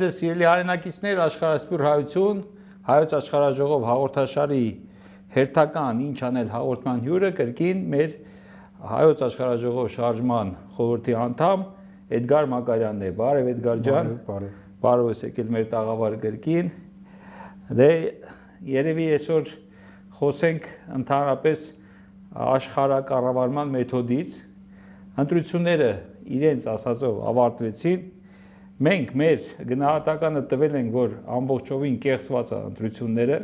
Բարև ձեզ սիրելի հայրենակիցներ, աշխարհասփյուռ հայություն, հայոց աշխարհաժողով հաղորդաշարի հերթական ինչ անել հաղորդման հյուրը կրկին մեր հայոց աշխարհաժողով շարժման խորհրդի անդամ Էդգար Մակարյանն է։ Բարև Էդգար ջան։ Բարև ես եկել մեր տաղավար կրկին։ Դե երևի այսօր խոսենք ընդհանրապես աշխարհակառավարման մեթոդից։ Ընտրությունները իրենց ասածով ավարտվեցին։ Մենք մեր գնահատականը տվել ենք, որ ամբողջովին կեղծված է ընտրությունները,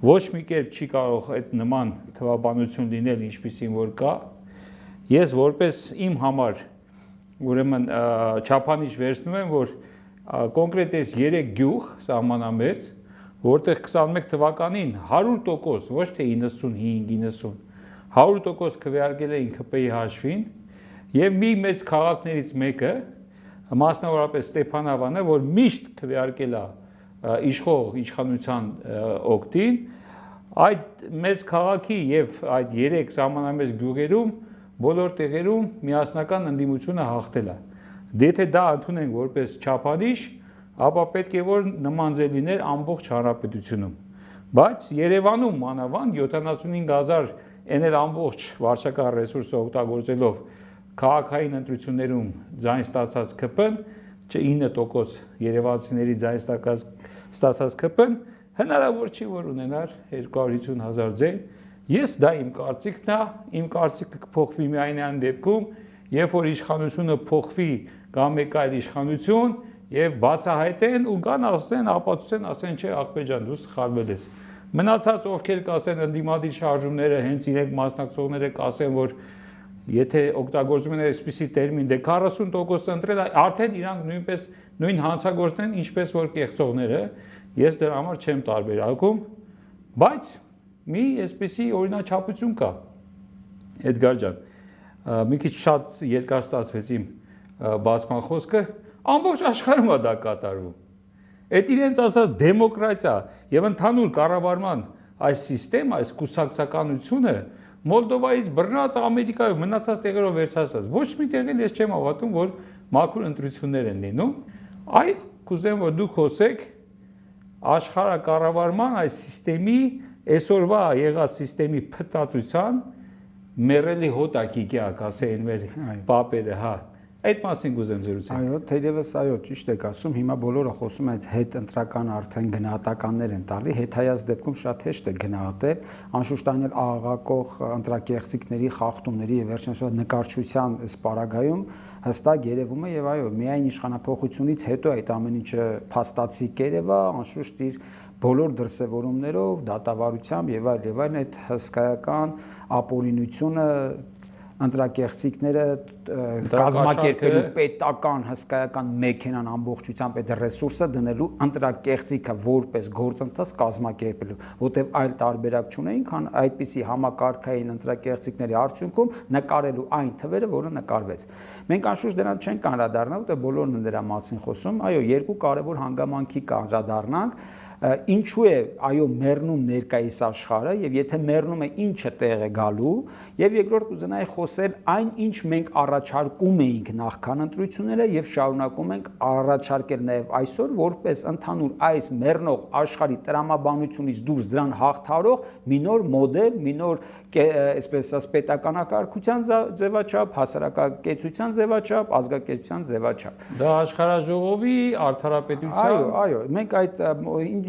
ոչ մի կերպ չի կարող այդ նման թվաբանություն լինել, ինչպիսին որ կա։ Ես որպես իմ համար ուրեմն չափանիշ վերցնում եմ, որ կոնկրետ այս 3 գյուղ սահմանամերձ, որտեղ 21 թվականին 100%, ոչ թե 95-90, 100% քվեարկել էին ՔՊ-ի հաշվին, եւ մի մեծ քաղաքներից մեկը մասնավորապես Ստեփանավանը, որ միշտ քվեարկել է իշխող իշխանության օգտին, այդ մեծ քաղաքի եւ այդ 3 սահմանամերձ գյուղերում բոլոր տեղերում միասնական ընդդիմությունը հաղթել է։ Դե եթե դա ընդունենք որպես չափանիշ, ապա պետք է որ նման ձև լիներ ամբողջ հանրապետությունում։ Բայց Երևանում մանավանդ 75000 էնել ամբողջ վարչական ռեսուրսը օգտագործելով քաղաքային ընտրություններում ձայն ստացած ԿՊ-ն, 9% երևանցիների ձայն ստացած ԿՊ-ն հնարավոր չի որ ունենար 250,000 ձայն։ Ես դա իմ կարծիքն է, իմ կարծիքը կփոխվի միայն այն դեպքում, երբ որ իշխանությունը փոխվի կամ մեկ այլ իշխանություն եւ բացահայտեն ու կան ասեն, ապացուցեն, ասեն չէ, աղբեջան դու սխալվել ես։ Մնացած ովքեր կասեն ընդդիմադիր շարժումները հենց իրենք մասնակցողները կասեն, որ եթե օգտագործում են այսպիսի տերմին, դե 40% ընտրել, արդեն իրանք նույնպես նույն հանցագործն են, ինչպես որ կեղծողները, ես դրա համար չեմ տարբերակում, բայց մի այսպիսի օրինաչափություն կա։ Էդգար ջան, մի քիչ շատ երկար ստացվեց իմ բացման խոսքը, ամբողջ աշխարհում է դա կատարվում։ Այդ իրենց ասած դեմոկրատիա եւ ընդհանուր կառավարման այս համակարգը, այս կուսակցականությունը Մոլդովայից բռնած Ամերիկայով մնացած տեղերով վերցածած ոչ մի տեղել ես չեմ հավատում, որ մաքուր ընտրություններ են լինում։ Այ կուզեմ որ դուք խոսեք աշխարհակառավարման այս համակարգի այսօրվա եղած համակարգի փտածության մեռելի հոտակի կյակ ասեն մեր պապերը, հա։ Այդ մասին կուզեմ զրուցել։ Այո, թերևս այո, ճիշտ եք ասում, հիմա բոլորը խոսում են հետ ընտրական արդեն գնահատականներ են տալի, հետայաց դեպքում շատ հեշտ է գնահատել, անշուշտ այն էլ աղաղակող ընտրակեղծիքների, խախտումների եւ վերջնական նկարչության սպառագայում հստակ երևում է եւ այո, միայն իշխանափոխությունից հետո այդ ամեն ինչը փաստացի կերևա, անշուշտ իր բոլոր դրսևորումներով, դատավարությամբ եւ այլն այդ հսկայական ապօրինությունը ընտրակեղծիքները կազմակերպելու պետական հսկայական մեքենան ամբողջությամբ այդ ռեսուրսը դնելու ընտրակեղծիքը որպես գործընթաց կազմակերպելու, որտեղ այլ տարբերակ չունեին, քան այդպիսի համակարգային ընտրակեղծիքների արդյունքում նկարելու այն թվերը, որը նկարվեց։ Մենք անշուշտ դրան չենք անդրադառնա, որտեղ բոլորն են դրա մասին խոսում, այո, երկու կարևոր հանգամանքի կանդրադառնանք ինչու է այո մեռնում ներկայիս աշխարհը եւ եթե մեռնում է ինչը տեղ է գալու եւ երկրորդ կուզենայի խոսել այն ինչ մենք առաջարկում էինք նախքան ընտրությունները եւ շարունակում ենք առաջարկել նաեւ այսօր որպես ընդհանուր այս մեռնող աշխարհի տրամաբանությունից դուրս դրան հաղթարող մի նոր մոդել, մի նոր այսպես ասած պետականակարգության ձևաչափ, հասարակակեցության ձևաչափ, ազգակեցության ձևաչափ։ Դա աշխարհաժողովի արդարապետության այո, մենք այդ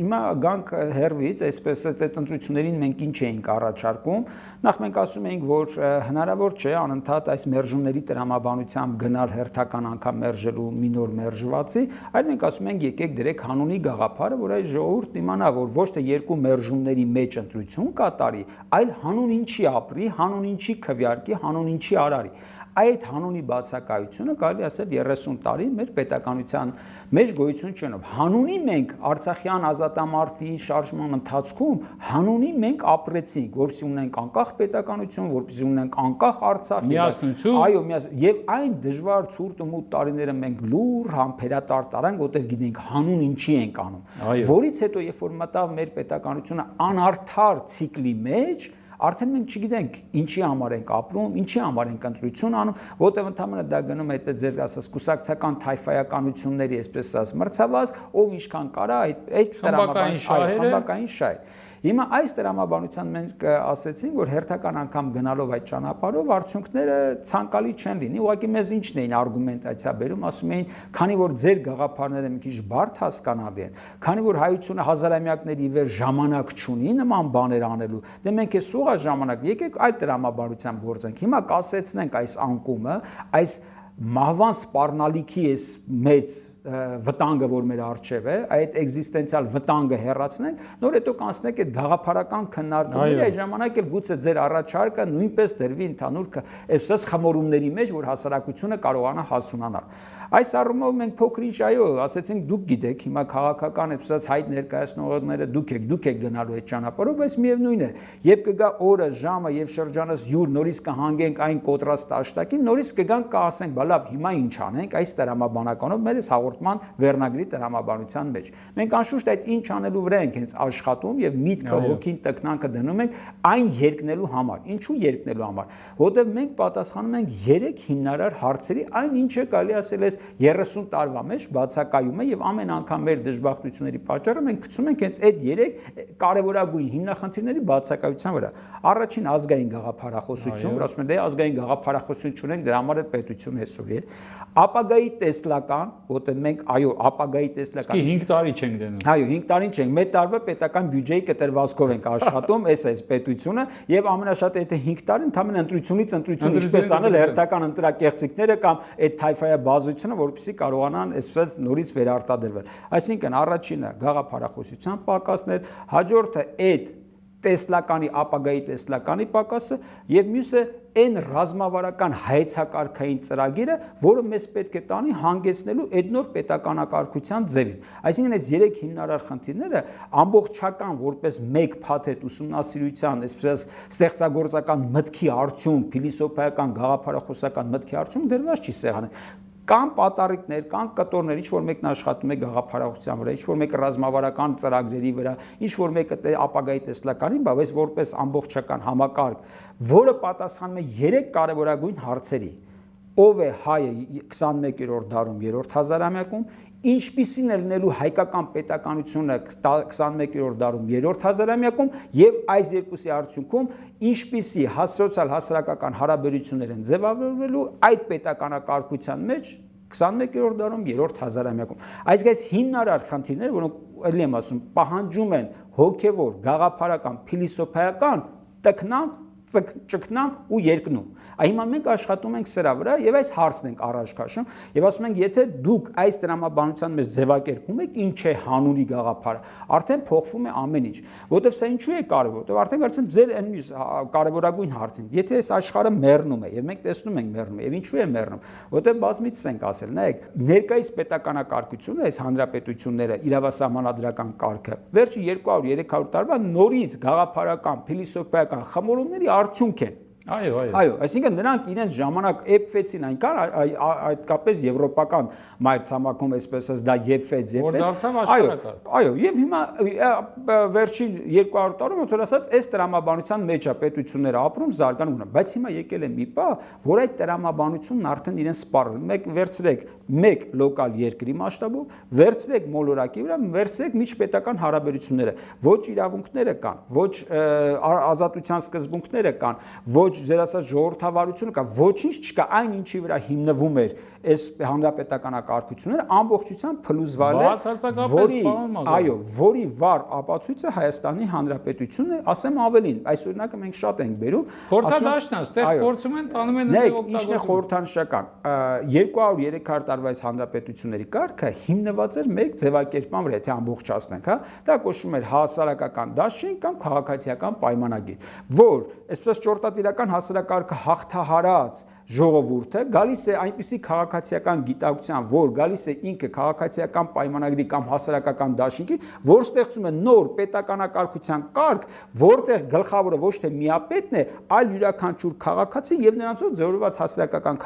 հիմա գանք հերվից, այսպես այդ ընտրություններին մենք ինչ էինք առաջարկում, նախ մենք ասում էինք, որ հնարավոր չէ անընդհատ այս մերժումների տրամաբանությամբ գնալ հերթական անգամ մերժելու մի նոր մերժվածի, այլ մենք ասում ենք եկեք դրեք հանունի գաղափարը, որ այս ժողովուրդն իմանա, որ ոչ թե երկու մերժումների մեջ ընտրություն կատարի, այլ հանուն ինչի ապրի, հանուն ինչի քվեարկի, հանուն ինչի արարի։ Այդ հանունի բացակայությունը կարելի ասել 30 տարի մեր պետականության մեջ գոյություն չունենով։ Հանունի մենք Արցախյան ազատամարտի շարժման ընթացքում հանունի մենք ապրեցինք, որպեսզի ունենք անկախ պետականություն, որպեսզի ունենք անկախ Արցախ։ Միասնություն։ Այո, եւ այն դժվար ցուրտ ու մութ տարիները մենք լուր համբերատարտարանք, որտեղ գիտենք հանուն ինչի ենք անում։ Որից հետո երբ որ մտավ մեր պետականությունը անարդար ցիկլի մեջ, Արդեն մենք չգիտենք ինչի համար ենք ապրում, ինչի համար ենք ընտրություն անում, որտեղ ընդհանրապես դա գնում է այդպես ձեր ասած կուսակցական թայֆայականությունների, այսպես ասած, մրցավազք, ով ինչքան կարա այդ խմբակային շահ։ Հիմա այս տրամաբանության մենք ասեցինք, որ հերթական անգամ գնալով այդ ճանապարհով արդյունքները ցանկալի չեն լինի։ Ուղղակի մեզ ինչն էին արգումենտացիա բերում, ասում էին, քանի որ ձեր գաղափարները մի քիչ բարդ հասկանալի են, քանի որ հայությունը հազարամյակների ի վեր ժամանակ չունի նման բաներ անելու, դե մենք է սուղա ժամանակ, եկեք այդ տրամաբանությամբ գործենք։ Հիմա կասեցնենք այս անկումը, այս մահվան սպառնալիքի էս մեծ վտանգը, որ մեր առջև է, այդ էգզիստենցիալ վտանգը հեռացնենք, նոր հետո կանցնենք այդ գաղափարական քննարկումների, այդ ժամանակ էլ գուցե ձեր առաջարկը նույնպես դրվի ընդհանուր այսպես խմորումների մեջ, որ հասարակությունը կարողանա հասունանալ։ Այս առումով մենք փոքր-ինչ այո, ասեցինք դուք գիտեք, հիմա քաղաքական այսպես հայտ ներկայացնողները դուք եք գնալու այդ ճանապարհով, բայց միևնույն է, երբ կգա օրը, ժամը եւ շրջանս յուր նորից կհանգենք այն կոտրած տաշտակին, նորից կգանք կասենք, բա լավ, հիմա ինչ անենք այս տրամաբանականով մեր հաղորդման վերնագրի տրամաբանության մեջ։ Մենք անշուշտ այդ ինչ անելու վրա ենք հենց աշխատում եւ միտքը հոգին տկնանքը դնում ենք այն երկնելու համար։ Ինչու երկնելու համար։ Որտեղ մենք պատասխանում ենք 3 հիմնարար հարցերի, այն ինչը կարելի ասել է 30 տարվա մեջ բացակայում է եւ ամեն անգամ մեր դժբախտությունների պատճառը մենք գցում ենք հենց այդ 3 կարևորագույն հիմնախնդիրների բացակայության վրա։ Առաջին ազգային գաղափարախոսություն, որ ասում են դե ազգային գաղափարախոսություն չունենք, դրա համար է պետություն այսօր է։ Ապագայի տեսլական, որտեղ մենք այո, ապագայի տեսլական 5 տարի չենք դնում։ Այո, 5 տարին չենք, մեր տարվա պետական բյուջեի կտրվածքով ենք աշխատում, այս պետությունը եւ ամենաշատը եթե 5 տարի ընդհանրեն ընտրությունից ընտրություն ինչպես անել հերթական ընտրակեղծիքները կամ այդ թայֆայաբազությունը, որպեսզի կարողանան այսպես նորից վերարտադրվել։ Այսինքն առաջինը գաղափարախոսության պակասներ, հաջորդը այդ տեսլականի ապագայի տեսլականի պակասը եւ մյուսը այն ռազմավարական հայեցակարգային ծրագիրը, որը մեզ պետք է տանի հանգեցնելու այդ նոր պետականակարգության ձևին։ Այսինքն այս 3 հիմնարար խնդիրները ամբողջական որպես մեկ փաթեթ ուսումնասիրության, այսպես ստեղծագործական մտքի արդյունք, փիլիսոփայական գաղափարախոսական մտքի արդյունք դրված չի սեղանին։ Կան պատառիկներ, կան կտորներ, ինչ որ մեկն աշխատում է գաղափարախոսության վրա, ինչ որ մեկը ռազմավարական ծրագրերի վրա, ինչ որ մեկը ապագայի տեսլականին, բայց որպես ամբողջական համակարգ, որը պատասխանում է 3 կարևորագույն հարցերի. ով է հայը 21-րդ դարում, 3-րդ հազարամյակում, ինչպիսին է լինելու հայկական պետականությունը 21-րդ դարում, 3-րդ հազարամյակում եւ այս երկուսի արդյունքում ինչպիսի սոցիալ-հասարակական հարաբերություններ են ձևավորվելու այդ պետականակարգության մեջ 21-րդ դարում, 3-րդ հազարամյակում։ Այս հիմնարար խնդիրները, որոնք ելի եմ ասում, պահանջում են հոգեվոր, գաղափարական, փիլիսոփայական տքնանք, ճկնանք ու երկնում։ Հիմա մենք աշխատում ենք սրա վրա եւ այս հարցն ենք առաջ քաշում եւ ասում ենք, եթե դուք այս տրամաբանության մեջ ձևակերպում եք ինչ է հանունի գաղափարը, արդեն փոխվում է ամեն ինչ, որովհետեւ սա ինչու է կարեւոր, որովհետեւ արդեն կարծեմ ձեր այն մյուս կարևորագույն հարցին, եթե այս աշխարհը մեռնում է եւ մենք տեսնում ենք մեռնում եւ ինչու է մեռնում, որովհետեւ բազմիցս ենք ասել, նայեք, ներկայիս պետականակարգությունը, այս հանրապետությունները, իրավասահմանադրական կարգը, վերջի 200-300 տարվա նորից գաղափարական, փիլիսոփայական խմորումների արդյունք են։ Այո, այսինքն նրանք իրենց ժամանակ էփվեցին այնքան, այդքապես եվրոպական մայրցամաքում այսպես ասած դա եփվեց։ Այո, եւ հիմա վերջին 200 տարում ոնց որ ասած, այս տրամաբանության մեջ է պետությունները ապրում, զարգանում են, բայց հիմա եկել է մի պահ, որ այդ տրամաբանությունն արդեն իրեն սպառել։ Մեկ վերցրեք մեկ լոկալ երկրի մասշտաբով, վերցրեք մոլորակի վրա, վերցրեք միջպետական հարաբերությունները, ոչ իրավունքները կան, ոչ ազատության սկզբունքները կան, ոչ ձեր ասած ժողովրդավարությունը կա, ոչինչ չկա, այն ինչի վրա հիմնվում էր այս հանրապետականակարգությունները ամբողջությամբ փլուզվել է, որի վառ ապացույցը Հայաստանի Հանրապետությունն է, ասեմ ավելին, այս օրինակը մենք շատ ենք բերում, փորձադաշտն է, այստեղ փորձում են տանում են ինչն է խորհրդանշական, 200-300 տարվա այս հանրապետությունների կարգը հիմնված էր մեկ ձևակերպման վրա, եթե ամբողջացնենք, հա, դա կոչվում էր հասարակական դաշինք կամ քաղաքացիական պայմանագիր, որ այսպես ճորտատիրական հասարակարգը հաղթահարած ժողովուրդը գալիս է այնպիսի քաղաքացիական գիտակցության, որ գալիս է ինքը քաղաքացիական պայմանագրի կամ հասարակական դաշինքի, որ ստեղծում է նոր պետականակարգության կարգ, որտեղ գլխավորը ոչ թե միապետն է, այլ յուրաքանչյուր քաղաքացի եւ նրանցով ձևավորված հասարակական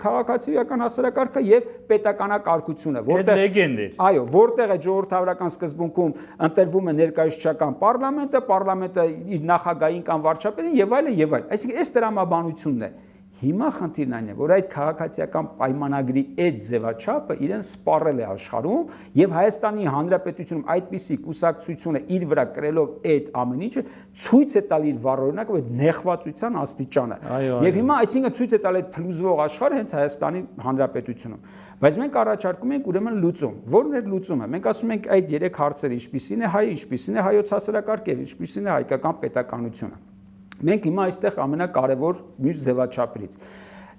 քաղաքացիական հասարակարգը եւ պետականակարգությունը, որտեղ այո, որտեղ է ժողովրդավարական սկզբունքում ընտրվում է ներկայացուցչական պարլամենտը իր նախագահին կամ վարչապետին եւ այլն եւ այլն։ Այսինքն այս տրամաբանությունն է։ Հիմա խնդիրն այն է, որ այդ քաղաքացիական պայմանագրի այդ ձևաչափը իրեն սպառել է աշխարհում եւ Հայաստանի Հանրապետությունում այդպիսի կուսակցությունը իր վրա կրելով այդ ամեն ինչը ցույց է տալ իր վառօրինակը, այդ նեղվածության աստիճանը։ Եվ հիմա այսինքն ցույց է տալ այդ փլուզվող աշխարհը հենց Հայաստանի Հանրապետությունում։ Բայց մենք առաջարկում ենք ուրեմն լուծում։ Որն է լուծումը։ Մենք ասում ենք այդ 3 հարցերը՝ ինչպիսին է հայը, ինչպիսին է հայոց հասարակարգը, ինչպիսին է հայկական պետականությունը։ Մենք հիմա այստեղ ամենակարևոր մյուս ձևաչափերից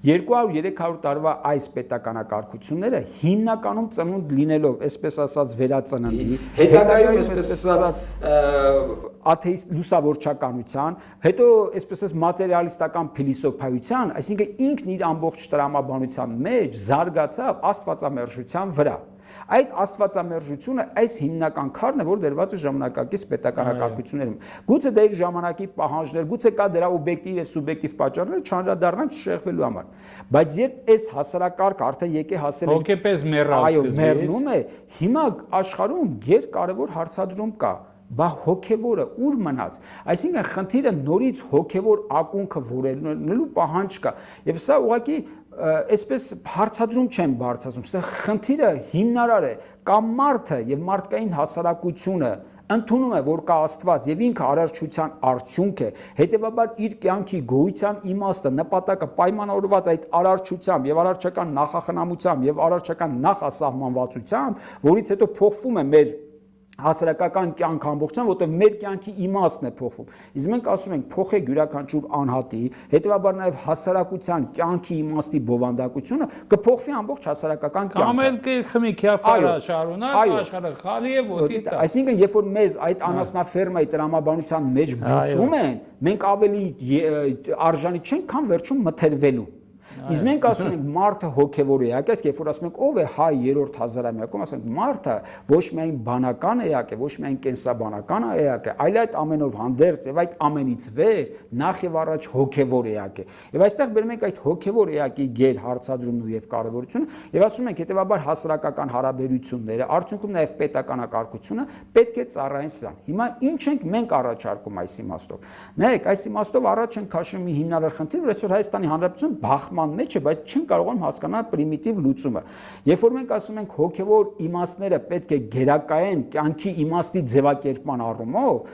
200-300 տարվա այս պետականակարգությունները հիմնականում ծնունդ լինելով, այսպես ասած, վերածննդի, հետագայում այսպես ասած աթեիստ լուսավորչականության, հետո այսպես ասած մատերիալիստական փիլիսոփայության, այսինքն ինքն իր ամբողջ տրամաբանության մեջ զարգացավ աստվածամերժության վրա։ Այդ աստվածամերժությունը այս հիմնական քարն է, որ դրված է ժամանակակից պետականակարգություններում։ Գուցե դա իր ժամանակի պահանջներ, գուցե կա դրա օբյեկտիվ եւ սուբյեկտիվ պատճառներ, չանդրադառնանք չշեղվելու համար։ Բայց երբ այս հասարակարգը արդեն եկե հասել է հոգեպես մեռավ, այո, մեռնում է, հիմա աշխարհում երկարևոր հարցադրում կա։ Բա հոգևորը ուր մնաց։ Այսինքն խնդիրը նորից հոգևոր ակունքը որելնելու պահանջ կա։ Եվ սա ուղղակի այսպես հարցադրում չեմ բարձրացնում, այստեղ խնդիրը հիմնարար է, կամ մարդը եւ մարդկային հասարակությունը ընդունում է, որ կա Աստված եւ ինքը արարչության արդյունք է, հետեւաբար իր կյանքի գոյության իմաստը, նպատակը պայմանավորված այդ արարչությամբ եւ արարչական նախախնամությամբ եւ արարչական նախասահմանվածությամբ, որից հետո փոխվում է մեր հասարակական կյանք ամբողջությամբ, որտեղ մեր կյանքի իմաստն է փոխվում։ Իսկ մենք ասում ենք փոխեք յուրաքանչյուր անհատի, հետեւաբար նաև հասարակության կյանքի իմաստի բովանդակությունը կփոխվի ամբողջ հասարակական կյանքը։ Կամ էլ խմի քյաֆարա շարունակ, աշխարհը խալի է ոտի տա։ Այսինքն, երբ որ մեզ այդ անասնաֆերմայի տրամաբանության մեջ բուծում են, մենք ավելի արժանի չենք, քան վերջում մթերվելու։ Իսկ մենք ասում ենք մարդը հոգևոր էակ է, երբ որ ասում ենք ով է հայ 3-րդ հազարամյակում, ասում ենք մարդը ոչ միայն բանական էակ է, ոչ միայն կենսաբանական էակ է, այլ այդ ամենով հանդերձ եւ այդ ամենից վեր նախ եւ առաջ հոգևոր էակ է։ Եվ այստեղ բերում ենք այդ հոգևոր էակի գեր հարցադրումն ու եւ կարեւորությունը եւ ասում ենք հետեւաբար հասարակական հարաբերությունները, արդյունքում նաեւ պետականակարգությունը պետք է ծառայեն սրան։ Հիմա ինչ ենք մենք առաջարկում այս իմաստով։ Նայեք, այս իմաստով առաջ են քաշում մի հիմնարար խնդիր, որ այսօր Հայաստանի Հանրապետություն բախման մեջ է, բայց չեն կարողանում հասկանալ պրիմիտիվ լուծումը։ Երբ որ մենք ասում ենք հոգևոր իմաստները պետք է գերակայեն կյանքի իմաստի ձևակերպման առումով,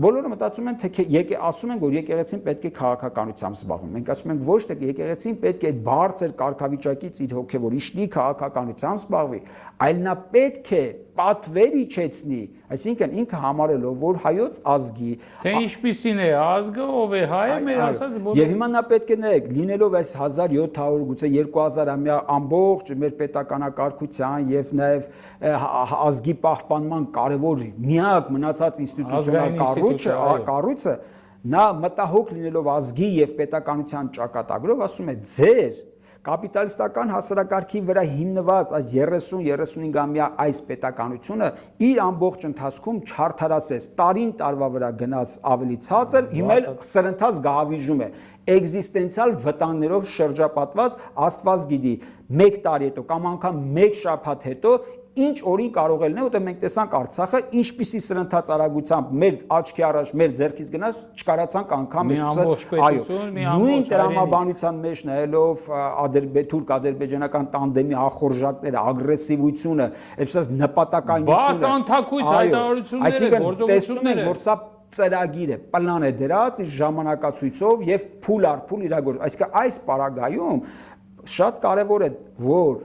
բոլորը մտածում են, թե ասում են, որ եկեղեցին պետք է քաղաքականությամբ զբաղվում։ Մենք ասում ենք ոչ թե եկեղեցին պետք է բարձր կարգավիճակից իր հոգևոր իշնի քաղաքականությամբ զբաղվի, այլ նա պետք է պատվեր իջեցնի, այսինքն ինքը համարելով, որ հայոց ազգի թե ինչպիսին է ազգը, ով է հայը, մեր ասած բոլոր։ Եվ հիմա նա պետք է նայեք, լինելով այս 1700 գուցե 2000-ամյա ամբողջ մեր պետականակարգության եւ նաեւ ազգի պահպանման կարևոր միակ մնացած ինստիտուցիոնալ կառույցը, նա մտահոգ լինելով ազգի եւ պետականության ճակատագրով ասում է ձեր կապիտալիստական հասարակարգի վրա հիմնված այս 30-35-ամյա այս պետականությունը իր ամբողջ ընթացքում չարդարացրեց, տարին տարվա վրա գնաց ավելի ցածր, հիմա էլ սրընթաց գահավիժում է, էգզիստենցիալ վտանգներով շրջապատված, Աստված գիտի, 1 տարի հետո կամ անգամ 1 շաբաթ հետո ինչ օրին կարող է լինել, որտեղ մենք տեսանք Արցախը ինչպիսի սրընթաց արագությամբ մեր աչքի առաջ մեր ձեռքից գնաց, չկարացանք անգամ նույն տրամաբանության մեջ նայելով թուրք-ադրբեջանական տանդեմի ախորժակները, ագրեսիվությունը, այսպես նպատակայնությունը, բաց անթակույց հայտարարությունները, գործողությունները, տեսնում ենք, որ սա ծրագիր է, պլան է դրած իր ժամանակացույցով եւ փուլ առ փուլ իրագործվում։ Այսինքն այս պարագայում շատ կարեւոր է, որ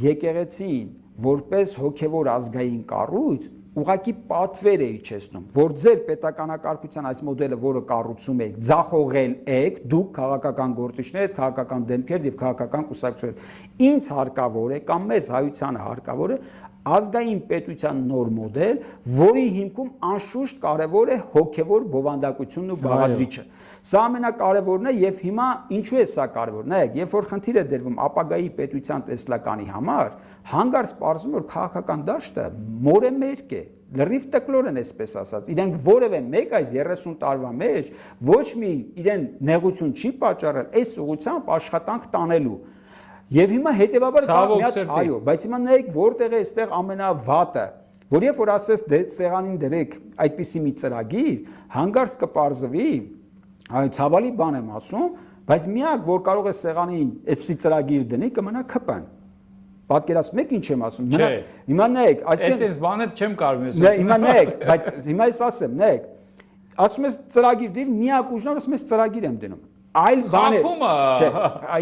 եկեղեցին որպես հոգևոր ազգային կառույց ուղղակի պատվեր է իջեցնում, որ ձեր պետականակարգության այս մոդելը, որը կառուցում եք, ձախողել եք, դուք քաղաքական գործիչներ, քաղաքական դեմքեր եւ քաղաքական կուսակցություններ։ Ինձ հարկավոր է կամ մեզ հայությանը հարկավոր է ազգային պետության նոր մոդել, որի հիմքում անշուշտ կարևոր է հոգևոր բովանդակությունն ու բաղադրիչը։ Սա ամենակարևորն է եւ հիմա ինչու է սա կարևոր։ Նայեք, երբ որ խնդիր է դրվում ապագայի պետության տեսլականի համար, հանգարց պարզվում որ քաղաքական դաշտը մորե մերկ է, լրիվ տկլոր են այսպես ասած։ Իրենք որևէ մեկ այս 30 տարվա մեջ ոչ մի իրեն նեղություն չի պատճառել այս ուղղությամբ աշխատանք տանելու։ Եվ հիմա հետեւաբար այո, բայց հիմա նայեք որտեղ է այստեղ ամենավատը, որ երբ որ ասես սեղանին դրեք այդպիսի մի ծրագիր, հանգարց կպարզվի, այո, ցավալի բան եմ ասում, բայց միակ որ կարող է սեղանին այսպիսի ծրագիր դնի կմնա ԿՊ-ն։ Պատկերացնում եք ինչ եմ ասում։ Հիմա նայեք, այսինքն այս բաներ չեմ կարող ասել։ Հիմա նայեք, բայց հիմա ես ասեմ, նայեք, ասում ես ծրագիր դիր, միակ ուժն ասում ես ծրագիր եմ դնում։ Այլ բան է։ Չէ,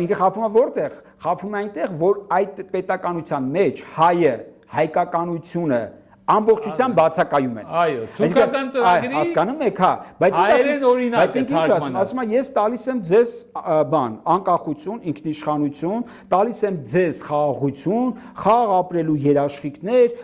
ինքը խափումը որտեղ։ Խափումը այնտեղ, որ այդ պետականության մեջ հայը, հայկականությունը ամբողջությամբ բացակայում են։ Այո, թուրքական ծրագրի հասկանում եք, հա, բայց ինչ ասում, ասում եմ ես տալիս եմ ձեզ բան, անկախություն, ինքնիշխանություն, տալիս եմ ձեզ խաղաղություն, խաղ ապրելու երաշխիքներ,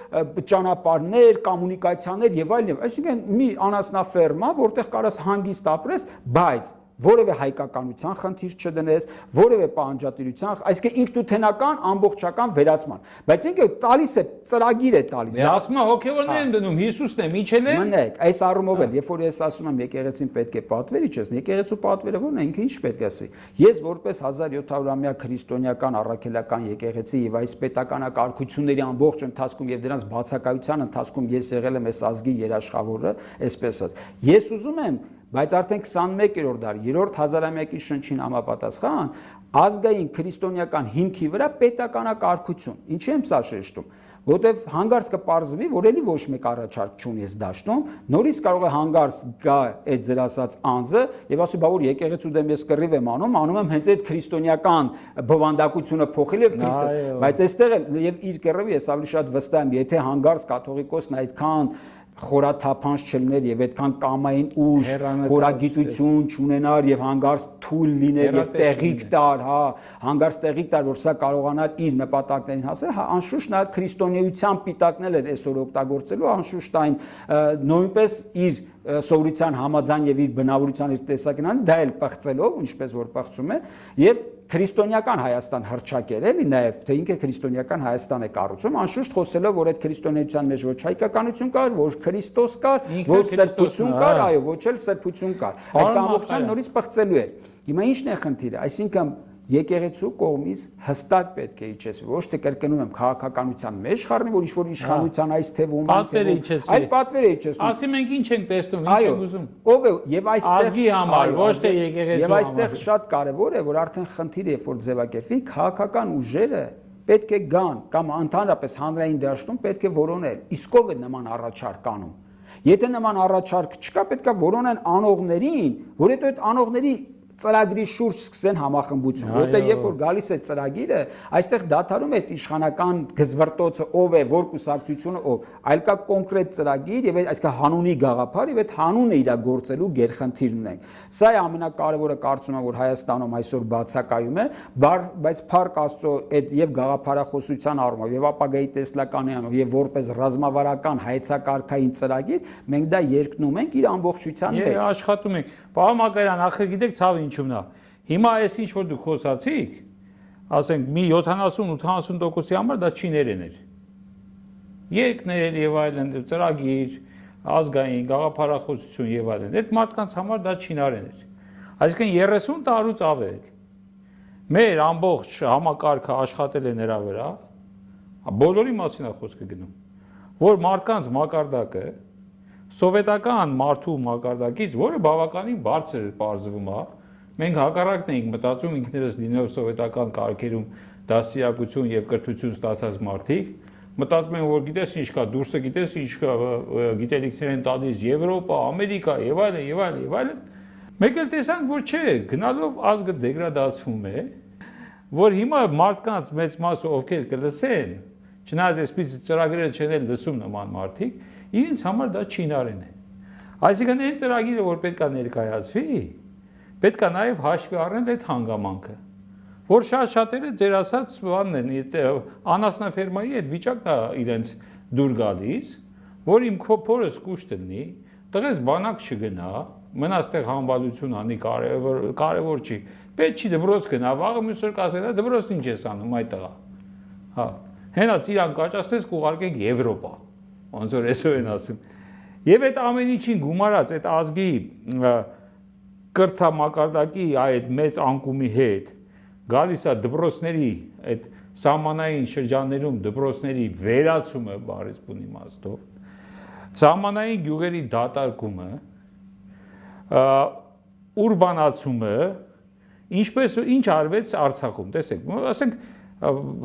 ճանապարհներ, կոմունիկացիաներ եւ այլն, այսինքն մի անասնաֆերմա, որտեղ կարաս հանգիստ ապրես, բայց որևէ հայկականության խնդիր չդնես, որևէ պահանջատիրության, այսինքն ինքնութենական ամբողջական վերացման, բայց ինքը տալիս է ծրագիր է տալիս։ Ասում եմ հոգևորներ են դնում, Հիսուսն է, միջել է։ Մնայեք, այս առումով էլ, երբ որ ես ասում եմ եկեղեցին պետք է պատվեր իջես, եկեղեցու պատվերը ո՞րն է, ինքը ինչ պետք է ասի։ Ես որպես 1700-ամյա քրիստոնեական առաքելական եկեղեցի եւ այս պետականակարգությունների ամբողջ ընթացքում եւ դրանց բացակայության ընթացքում ես եղել եմ այս ազգի երաշխավորը, այսպես ասած։ Ես ուզում եմ բայց արդեն 21-րդ դարի, 3-րդ հազարամյակի շնչին համապատասխան ազգային քրիստոնեական հիմքի վրա պետականակարգություն։ Ինչի եմ սա շեշտում, որտեվ հանգարց կպարզվի, որ էլի ոչ մեկ առաջարկ չունի այս դաշտում, նորից կարող է հանգարց գա այդ ձեր ասած անձը եւ ասի, բա որ եկեղեցու դեմ ես կռիվ եմ անում եմ հենց այդ քրիստոնեական բովանդակությունը փոխել եւ բայց այստեղ եւ իր կռիվը ես ավելի շատ վստահ եմ, եթե հանգարց կաթողիկոսն այդքան խորաթափանց չլներ եւ այդքան կամային ուժ, խորագիտություն չունենար եւ հանգարց թույլ լիներ եւ տեղիք տար, հա, հանգարց տեղիք տար, որ սա կարողանար իր նպատակներին հասնել, հա, անշուշտ նա քրիստոնեության պիտակնել էր այսօր օգտագործելու, անշուշտ այն նույնպես իր սովորության համաձայն եւ իր բնավորության իր տեսակետին դա էլ պղծելով, ինչպես որ պղծում է, եւ քրիստոնեական Հայաստան հռչակել էլի նաեւ թե ինքը քրիստոնեական Հայաստան է կառուցում, անշուշտ խոսելով որ այդ քրիստոնեության մեջ ոչ հայկականություն կար, ոչ Քրիստոս կար, ոչ սրբություն կար, այո, ոչ էլ սրբություն կար։ Այս ամբողջան նորից պղծելու էր։ Հիմա ի՞նչն է խնդիրը, այսինքն եկեղեցու կողմից հստակ պետք է իջես, ոչ թե կրկնում եմ քաղաքականության մեջ խառնի, որ ինչ-որ իշխանության այս թվում, այլ պատվեր է իջեցնում։ Ասի մենք ինչ ենք տեսնում, ինչ ենք ուզում։ Ով է եւ այստեղ ազգի համար, ոչ թե եկեղեցու համար։ Եվ այստեղ շատ կարեւոր է, որ արդեն խնդիրը երբ որ ձևակերպվի, քաղաքական ուժերը պետք է գան կամ ընդհանրապես հանրային դաշտում պետք է որոնել։ Իսկ ով է նման առաջարկ անում։ Եթե նման առաջարկ չկա, պետք է որոնեն անողներին, որ հետո այդ անողների ծրագրի շուրջ սկսեն համախմբություն, որտեղ երբ որ գալիս է ծրագիրը, այստեղ դադարում է այդ իշխանական գզվրտոցը ով է, որ կուսակցությունը ով, այլ կա կոնկրետ ծրագիր եւ այսինքն հանունի գաղափար եւ այդ հանունը իրագործելու գերխնդիրն ունենք։ Սա է ամենակարևորը կարծում եմ, որ Հայաստանում այսօր բացակայում է, բայց փառք Աստծո այդ եւ գաղափարախոսության առումով եւ ապագայի տեսլականի առումով եւ որպես ռազմավարական հայեցակարգային ծրագիր մենք դա երկնում ենք իր ամբողջության մեջ։ Եվ աշխատում ենք։ Պարոն Մակարյան, ախր գիտեք ցավ ինչումն է։ Հիմա այս ինչ որ դուք խոսացիք, ասենք մի 70-80%-ի համար դա չիներեն էր։ Երկներ եւ այլն, ծրագիր, ազգային գաղափարախոսություն եւ այլն։ Այդ մարդկանց համար դա չինարեն էր։ Այսինքն 30 տարուց ավել մեր ամբողջ համակարգը աշխատել է նրա վրա, բոլորի մասին է խոսքը գնում, որ մարդկանց մակարդակը սովետական մարդու մակարդակից, որը բավականին բարձր պարզվում է, մենք հակառակն էինք մտածում ինքներս լինելով սովետական կարգերում դաստիարակություն եւ կրթություն ստացած մարդիկ, մտածում են որ գիտես ինչ կա, դուրսը գիտես ինչ կա, գիտելիքներ են տալիս Եվրոպա, Ամերիկա եւ այլն եւ այլն եւ այլն։ Մեկ էլ տեսանք որ չէ, գնալով ազգը դեգրադացվում է, որ հիմա մարդկանց մեծ մասը ովքեր կլսեն, չնայած այսպես ծրագրերը չեն էլ լսում նման մարդիկ, իրենց համար դա չինարեն է։ Այսինքն այն ծրագիրը, որ պետք է ներկայացվի, պետք է նաև հաշվի առնել այդ հանգամանքը, որ շատ-շատերը ձեր ասած բանն են, անասնաֆերմայի այդ վիճակն է իրենց դուր գալիս, որ իմ փորս կուշտ լինի, տղես բանակ չգնա, մնա այդտեղ համբալություն անի, կարևոր չի, պետք չի դպրոց գնա, վաղը մյուս օր կասեն, դպրոց ինչ ես անում այդ տղա։ Հա, հենա ծիրան կաճացնես կուղարկենք Եվրոպա, ոնց որ այսօր են ասում։ Եվ այդ ամեն ինչին գումարած այդ ազգի կրթամակարդակի այդ մեծ անկումի հետ գալիս է դպրոցների այդ սահմանային շրջաններում դպրոցների վերացումը բարից բուն իմաստով, սահմանային գյուղերի դատարկումը, ուրբանացումը, ինչպես ինչ արվեց Արցախում, տեսեք, ասենք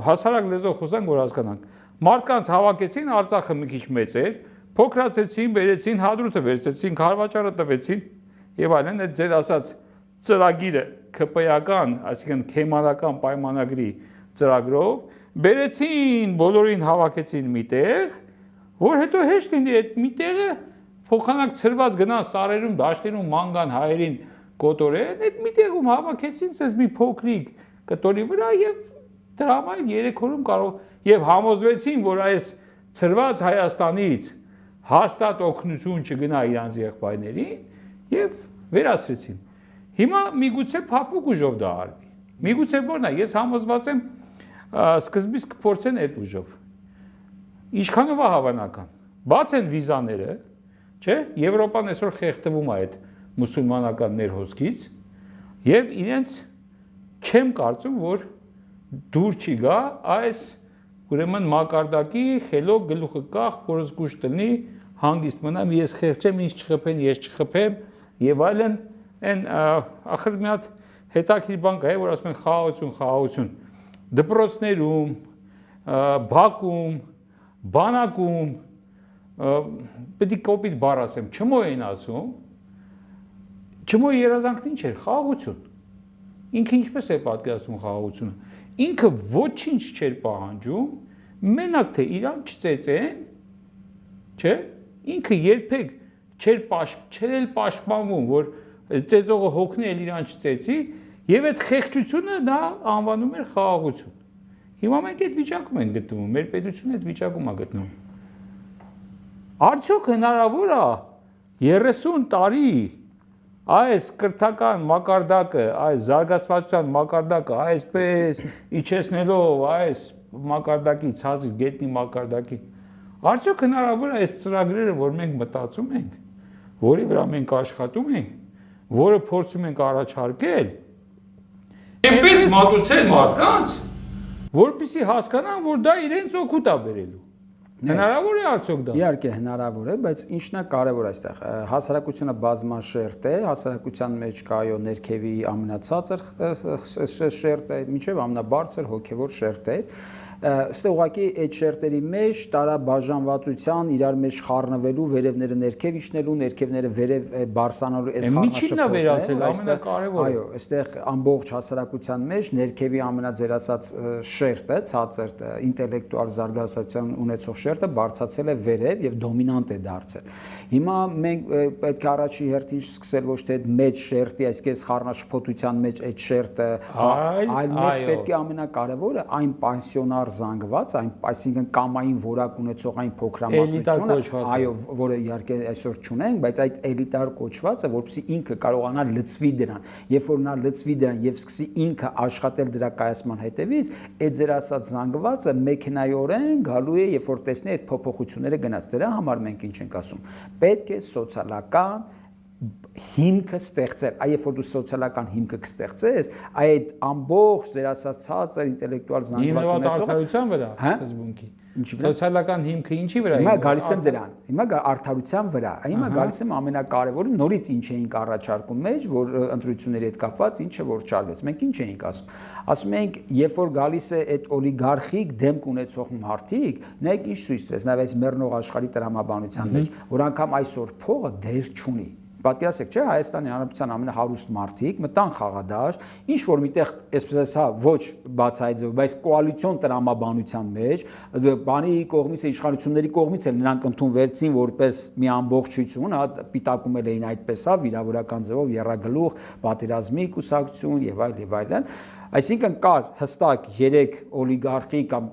հասարակ լեզվով խոսանք, որ հասկանանք, մարդկանց հավաքեցին, Արցախը մի քիչ մեծ էր, փոքրացեցին, բերեցին, հադրութը վերցեցին, քարվաճառը տվեցին եւ այլն, այդ ձեր ասած ծրագիրը ԿՊ-ական, այսինքն քեմանական պայմանագրի ծրագրով բերեցին, բոլորին հավաքեցին միտեղ, որ հետո հեշտ լինի այդ միտեղը փոխանակ ծրված գնան սարերում, դաշտերում ման հայերին կոտորեն, այդ միտեղում հավաքեցին ասես մի փոքրիկ կտորի վրա եւ դրա համար 3 օրում կարող եւ համոզվեցին, որ այս ծրված Հայաստանից հաստատ օգնություն չգնա իրանց եղբայրներին եւ վերացրեցին։ Հիմա միգուցե փափուկ ուժով դա արվի։ Միգուցե որն է, ես համոզված եմ սկզբից կփորձեն այդ ուժով։ Ինչքանով է հավանական։ Բաց են վիզաները, չէ՞, Եվրոպան այսօր խեղդվում է այդ մուսուլմանական ներհոսքից եւ իրենց չեմ կարծում, որ դուր չի գա այս ուրեմն մակարդակի խելոք գլուխը կախ, որս գուշ տնի, հանգիստ մնամ, ես խեղճեմ, ինձ չխփեն, ես չխփեմ եւ այլն, այն ախր մի հատ հետաքրքիր բան կա, որ ասում են խաղաղություն, դպրոցներում, բակում, բանակում, պետք է կոպիտ բառ ասեմ, չմո են ասում, չմո երազանքն ինչ էր, խաղաղություն։ Ինքը ինչպես է պատկերացնում խաղաղությունը։ Ինքը ոչինչ չէր պահանջում, մենակ թե իրան չծեծեն, չէ՞, ինքը երբեք չէր պաշտպանվում, որ ծեծողը հոգնի էլ իրան չծեծի, եւ այդ խեղճությունը դա անվանում էր խաղաղություն։ Հիմա մենք այդ վիճակում ենք գտնվում, մեր պետությունը այդ վիճակում է գտնվում։ Արդյոք հնարավոր է 30 տարի այս կրթական մակարդակը, այս զարգացվածության մակարդակը, այսպես իջեցնելով այս մակարդակի ցածր գետնի մակարդակի, արդյոք հնարավոր է այս ծրագրերը, որ մենք մտածում ենք, որի վրա մենք աշխատում ենք, որը փորձում ենք առաջարկել, այնպես մատուցել մարդկանց, որպեսզի հասկանան, որ դա իրենց օգուտ է բերելու։ Հնարավոր է արդյոք դա։ Իհարկե հնարավոր է, բայց ինչն է կարևոր այստեղ։ Հասարակությունը բազմաշերտ է, հասարակության մեջ կա այո ներքևի ամենացածր շերտ է, մինչև ամենաբարձր հոգևոր շերտ է։ Այստեղ ուղղակի այդ շերտերի մեջ տարաբաժանվածության իրար մեջ խառնվելու, վերևները ներքև իջնելու, ներքևները վերև բարձրանալու այս խառնաշփոթը։ Այո, այստեղ ամբողջ հասարակության մեջ ներքևի ամենաձերացած շերտը, ցածր ինտելեկտուալ զարգացած ունեցող շերտը բարձրացել է վերև եւ դոմինանտ է դարձել։ Հիմա մենք պետք է առաջի հերթին սկսել ոչ թե այդ մեծ շերտի, այսպես խառնաշփոթության մեջ այդ շերտը, այլ մեզ պետք է ամենակարևորը այն պանսիոնար զանգված, այսինքն կամային որակ ունեցող այն փոքրամասնությունը, այո, որը իհարկե այսօր չունենք, բայց այդ էլիտար կոչվածը, որպեսզի ինքը կարողանա լծվի դրան, երբ որ նա լծվի դրան եւ սկսի ինքը աշխատել դրա կայացման հետևից, այդ ձեր ասած զանգվածը մեքենայորեն գալու է, երբ որ տեսնի այդ փոփոխությունները գնաց։ Դրա համար մենք ինչ ենք ասում, պետք է սոցիալական հիմքը ստեղծել, երբ որ դու սոցիալական հիմքը կստեղծես, այդ ամբողջ ձեր ասած ցածր ինտելեկտուալ զանգված արդարության վրա, սկզբունքի։ Սոցիալական հիմքը ինչի վրա է։ Հիմա գալիս եմ դրան։ Հիմա արդարության վրա։ Հիմա գալիս եմ ամենակարևորը, նորից ինչ էինք առաջարկում մեջ, որ ընտրությունների հետ կապված ինչը որ չարվեց։ Մենք ինչ էինք ասում։ Ասում ենք, երբ որ գալիս է այդ օլիգարխիկ դեմք ունեցող մարդիկ, նայեք ինչ ցույց տվեց, նայեք այս մեռնող աշխարհի տրամաբանության մեջ, որ անգամ այսօր փողը դեր չունի։ Պատկերացեք, չէ, Հայաստանի Հանրապետության ամենահարուստ մարդիկ մտան խաղադաշտ, ինչ որ միտեղ, այսպես հա, ոչ բացահայտվող, բայց կոալիցիոն տրամաբանության մեջ, բանի կողմից է, իշխանությունների կողմից է նրանք ընդունվեցին որպես մի ամբողջություն, հա, պիտակում էին այդպես, հա, վիրավորական ձևով եռագլուխ, պատերազմի կուսակցություն եւ այլն, Այսինքն կար հստակ 3 օլիգարխի կամ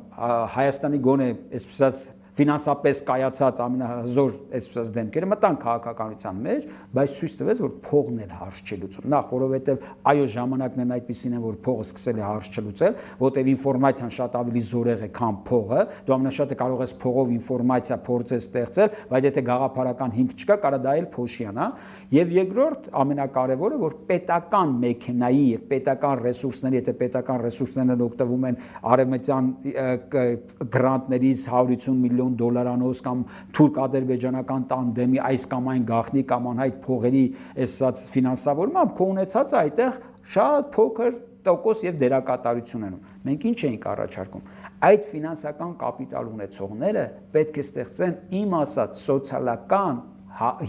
Հայաստանի գոնե այսպես ֆինանսապես կայացած ամենահզոր այսպես դեմքերը մտան քաղաքականության մեջ, բայց ցույց տվեց, որ փողն էլ հարց չի լուծում։ Նախ, որովհետև այո, ժամանակներն են այդպիսին են, որ փողը սկսել է հարց չլուծել, որտեղ ինֆորմացիան շատ ավելի զորեղ է, քան փողը, դու ամենաշատը կարող ես փողով ինֆորմացիա փորձել ստեղծել, բայց եթե գաղափարական հիմք չկա, կարա դա էլ փոշիանա։ Եվ երկրորդ, ամենակարևորը, որ պետական մեքենայի եւ պետական ռեսուրսների, եթե պետական ռեսուրսներն օգտվում են արևմտյան գրանտներից 150 միլիոն $, կամ թուրք-ադրբեջանական տանդեմի այս կամ այն գաղտնի կամ անհայտ փողերի այսած ֆինանսավորմամբ, քո ունեցածը այդտեղ շատ փոքր տոկոս եւ դերակատարություն են։ Մենք ինչ էինք առաջարկում։ Այդ ֆինանսական կապիտալ ունեցողները պետք է ստեղծեն իմ ասած սոցիալական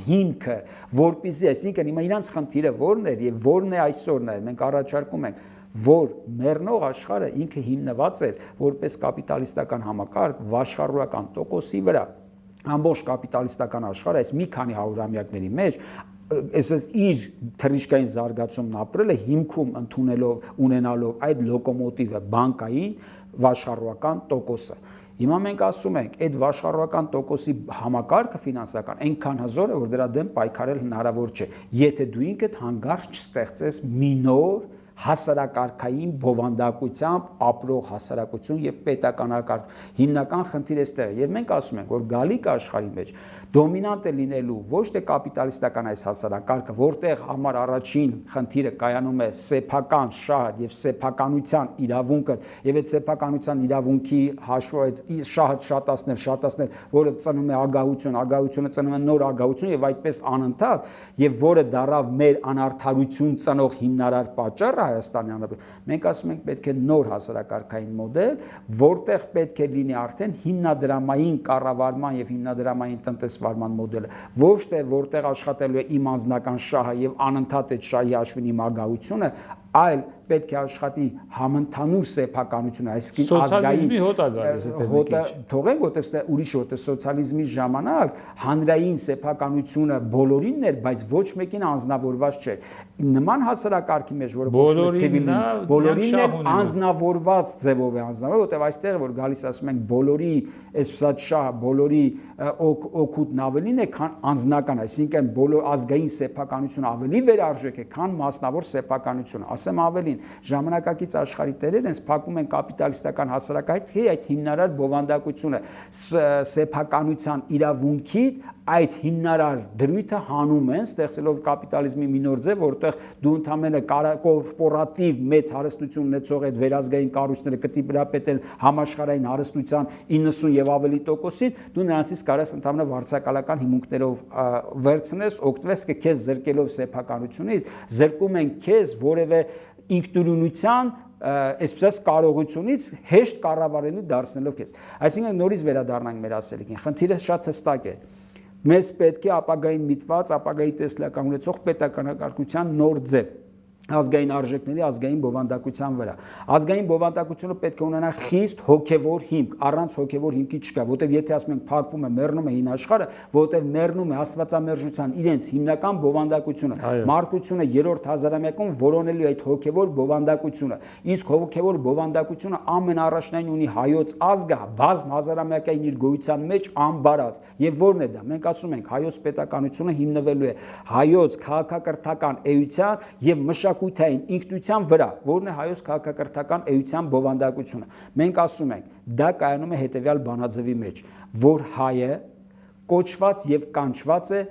հիմքը, որպեսզի, այսինքն հիմա իրանց խնդիրը որն էր եւ որն է այսօր նաեւ մենք առաջարկում ենք, որ մեռնող աշխարհը ինքը հիմնված էր որպես կապիտալիստական համակարգ վաշխառության տոկոսի վրա։ Ամբողջ կապիտալիստական աշխարհը այս մի քանի հարյուրամյակների մեջ այսպես իր թռիչքային զարգացումն ապրել է հիմքում ընդունելով ունենալով այդ լոկոմոտիվը բանկային վաշխառության տոկոսը։ Հիմա մենք ասում ենք, այդ վաշխառական տոկոսի համակարգը ֆինանսական այնքան հզոր է, որ դրա դեմ պայքարել հնարավոր չէ, եթե դու ինքդ հանգարց չստեղծես մի նոր հասարակարգային բովանդակությամբ ապրող հասարակություն եւ պետականական հիմնական խնդիրը այստեղ է։ Եվ մենք ասում ենք, որ գալիք աշխարհի մեջ դոմինանտ է լինելու ոչ թե կապիտալիստական այս հասարակարգը, որտեղ համար առաջին խնդիրը կայանում է սեփական շահը եւ սեփականության իրավունքը, եւ այդ սեփականության իրավունքի հաշվով այդ շահը շատացնել, որը ծնում է ագահություն, ագահությունը ծնում է նոր ագահություն եւ այդպես անընդհատ, եւ որը դարավ մեր անարդարություն ծնող հիմնարար պատճառը Հայաստանի Հանրապետության։ Մենք ասում ենք պետք է նոր հասարակարգային մոդել, որտեղ պետք է լինի արդեն հիմնադրամային կառավարման եւ հիմնադրամային տնտեսվարման մոդելը, ոչ թե որտեղ աշխատելու է իմ անձնական շահը եւ անընդհատ այդ շահի հաշվին իմ ագահությունը, այլ պետք է աշխատի համընդհանուր սեփականությունը, այսինքն ազգային հոտը թողենք, որտեղ ուրիշ հոտ է սոցիալիզմի ժամանակ հանրային սեփականությունը բոլորինն էր, բայց ոչ մեկին անձնավորված չէր։ Նման հասարակարգի մեջ, որը կոչվում է ցիվիլին, բոլորինն է անձնավորված ձևով է անձնավորված, որտեղ այստեղ որ գալիս ասում ենք բոլորի այսպես շահ, բոլորի օգուտն ավելին է, քան անձնական, այսինքն բոլոր ազգային սեփականությունը ավելի վերարժեք է, քան մասնավոր սեփականությունը։ Ասեմ ավելին, ժամանակակից աշխարհի տերերն սփակում են կապիտալիստական հասարակայքի այդ հիմնարար բովանդակությունը սեփականության իրավունքի այդ հիմնարար դրույթը հանում են, ստեղծելով կապիտալիզմի մի նոր ձև, որտեղ դու ընդամենը կորպորատիվ մեծ հարստություն ունեցող այդ վերազգային կառույցները կտիպրապետեն համաշխարհային հարստության 90 եւ ավելի տոկոսին, դու նրանցից կարաս ընդամենը վարձակալական հիմունքներով վերցնես, օգտվես քեզ զրկելով սեփականությունից, զրկում են քեզ որևէ ինքնուրույնության այսպես կարողությունից հեշտ կառավարելու դարձնելով քեզ։ Այսինքն նորից վերադառնանք մեր ասելիքին։ Խնդիրը շատ հստակ է։ Մեզ պետք է ապագային միտված, ապագայի տեսլական ունեցող պետականակարգության նոր ձև, ազգային արժեքների, ազգային բովանդակության վրա։ Ազգային բովանդակությունը պետք է ունենա խիստ հոգևոր հիմք, առանց հոգևոր հիմքի չկա, որտեղ եթե ասում ենք փակվում է, մեռնում է հին աշխարհը, որտեղ մեռնում է աստվածամերժության իրենց հիմնական բովանդակությունը, մարդկությունը 3-րդ հազարամյակում որոնելու այդ հոգևոր բովանդակությունը, իսկ հոգևոր բովանդակությունը ամենաառաջնային ունի հայոց ազգը, բազմ հազարամյակային իր գոյության մեջ անբարած։ Եվ ո՞րն է դա։ Մենք ասում ենք հայոց պետականությունը հիմնվելու է հայոց քաղաքակրթական էության եւ մշակութային ինքնության վրա, որն է հայոց քաղաքակրթական էության բովանդակությունը։ Մենք ասում ենք, դա կայանում է հետևյալ բանաձևի մեջ, որ հայը կոչված եւ կանչված է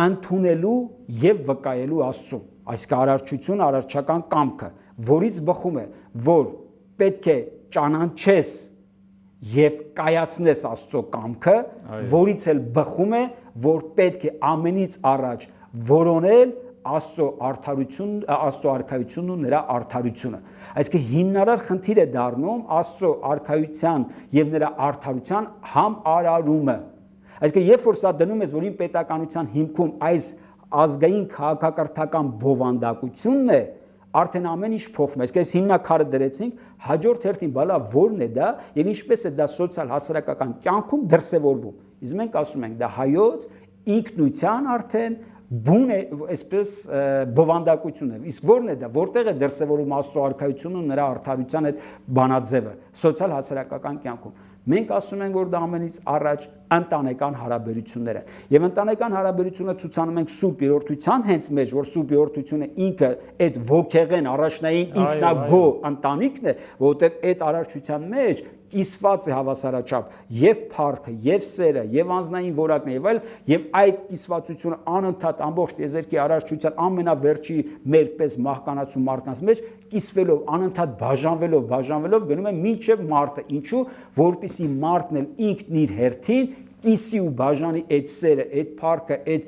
ընդունելու եւ վկայելու Աստծուն, այսինքն արարչություն, արարչական կամքը, որից բխում է, որ պետք է ճանաչես եւ կայացնես Աստծո կամքը, որից էլ բխում է, որ պետք է ամենից առաջ որոնել Աստծո արդարություն, Աստծո արքայությունն ու նրա արդարությունը։ Այսինքն հիմնարար խնդիր է դառնում Աստծո արքայության եւ նրա արդարության համարարումը։ Այսինքն երբ որ սա դնում ես, որ իմ պետականության հիմքում այս ազգային քաղաքակրթական բովանդակությունն է, արդեն ամեն ինչ փոխվում է։ Այսինքն այս հիմնակարը դրեցինք, հաջորդ հերթին բալա որն է դա եւ ինչպես է դա սոցիալ հասարակական կյանքում դրսևորվում։ Իսկ մենք ասում ենք դա հայոց ինքնության արդեն բուն է, այսպես բովանդակություն է։ Իսկ ո՞րն է դա, որտեղ է դրսևորում Աստծո արքայությունը ու նրա արդարության այդ բանաձևը սոցիալ հասարակական կյանքում։ Մենք ասում ենք, որ դա ամենից առաջ ընտանեկան հարաբերություններ են։ Եվ ընտանեկան հարաբերությունը ցուցանում ենք Սուրբ Երրորդության հենց մեջ, որ Սուրբ Երրորդությունը ինքը այդ ոգեղեն առաջնային ինքնագո ընտանիքն է, որովհետև այդ արարչության մեջ կիսված է հավասարաչափ եւ փառքը, եւ սերը, եւ անձնային որակն է, եւ այլ, եւ այդ կիսվածությունը անընդհատ ամբողջ տիեզերքի արարչության ամենավերջի մեր պես մահկանացու մարդկանց մեջ կիսվելով, անընդհատ բաժանվելով գնում է մինչև մարդը, ինչու, որպեսզի մարդն էլ ինքն իր հերթին կիսի ու բաժանի այդ սերը, այդ փառքը, այդ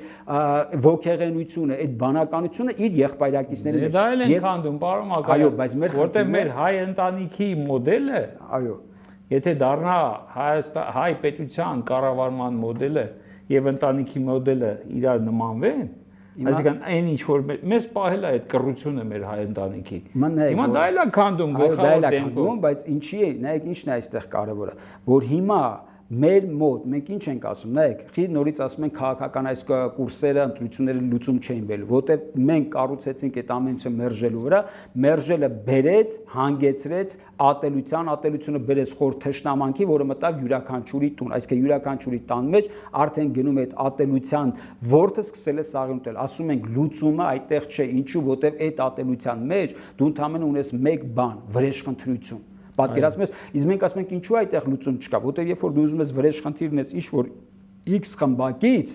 ոգեղենությունը, այդ բանականությունը իր եղբայրակիցների մեջ։ Դա էլ են քանդում, պարոն Մակարյան։ Այո, բայց մեր որտեղ մեր հայ ընտանիքի մոդելը, այո, եթե դառնա հայ պետության կառավարման մոդելը եւ ընտանիքի մոդելը իրար նմանվեն, այսինքն այն ինչ որ մեզ պահել է այդ կռությունը մեր հայ ընտանիքի։ Հիմա դա էլ է քանդում գլխավոր դեմքով, բայց ինչի է, նայեք ինչն է այստեղ կարևորը, որ հիմա մեր մոտ մենք ինչ ենք ասում, նայեք, խի նորից ասում ենք քաղաքական այս կուրսերը, ընտրությունները լուծում չէին բերելու, որտեղ մենք կառուցեցինք այդ ամեն ինչը մերժելու վրա, մերժելը բերեց, հանգեցրեց ատելությունը բերեց խոր թշնամանքի, որը մտավ յուրաքանչյուրի տուն, այսինքն յուրաքանչյուրի տան մեջ արդեն գնում է այդ ատելության որդը սկսել է սաղին ուտել, ասում ենք լուծումը այդտեղ չէ, ինչու, որտեղ այդ ատելության մեջ դու ընդհանրապես ունես մեկ բան, վրեժխնդրություն։ Պատկերացնում ես, իսկ մենք ասում ենք ինչու այդտեղ լուծում չկա, որտեղ երբ որ դու ուզում ես վրեժ խնդիր ունես ինչ որ X խմբակից,